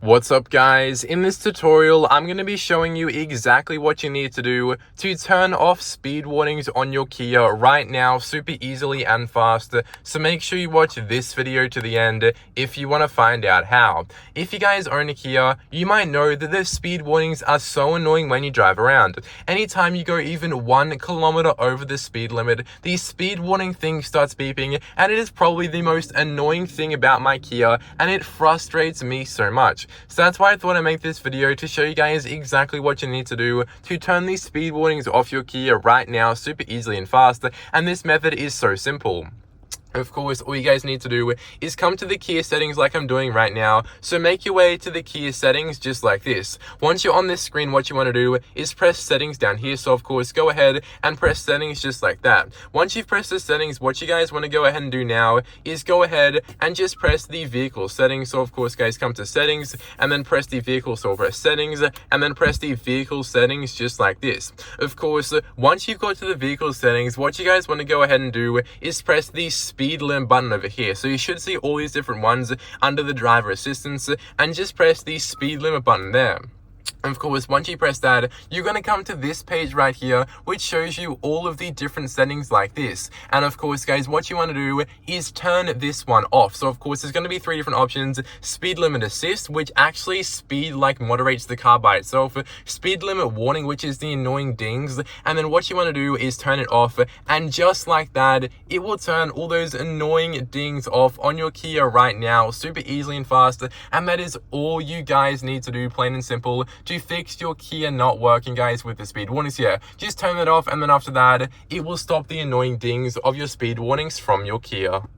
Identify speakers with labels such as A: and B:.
A: What's up guys, in this tutorial I'm going to be showing you exactly what you need to do to turn off speed warnings on your Kia right now super easily and fast. So make sure you watch this video to the end if you want to find out how. If you guys own a Kia, you might know that the speed warnings are so annoying when you drive around. Anytime you go even 1 kilometer over the speed limit, the speed warning thing starts beeping, and it is probably the most annoying thing about my Kia, and it frustrates me so much. So that's why I thought I'd make this video to show you guys exactly what you need to do to turn these speed warnings off your Kia right now super easily and fast. And this method is so simple. Of course, all you guys need to do is come to the Kia settings like I'm doing right now. So make your way to the Kia settings just like this. Once you're on this screen, what you want to do is press settings down here. So of course, go ahead and press settings just like that. Once you've pressed the settings, what you guys want to go ahead and do now is go ahead and just press the vehicle settings. So of course, guys, come to settings and then press the vehicle. So press settings and then press the vehicle settings just like this. Of course, once you've got to the vehicle settings, what you guys want to go ahead and do is press the speed limit button over here. So you should see all these different ones under the driver assistance, and just press the speed limit button there. Of course, once you press that, you're going to come to this page right here, which shows you all of the different settings like this. And of course, guys, what you want to do is turn this one off. So of course, there's going to be 3 different options: speed limit assist, which actually moderates the car by itself; speed limit warning, which is the annoying dings; and then what you want to do is turn it off. And just like that, it will turn all those annoying dings off on your Kia right now super easily and fast. And that is all you guys need to do, plain and simple, to fix your Kia not working, guys, with the speed warnings here. Just turn it off, and then after that, it will stop the annoying dings of your speed warnings from your Kia.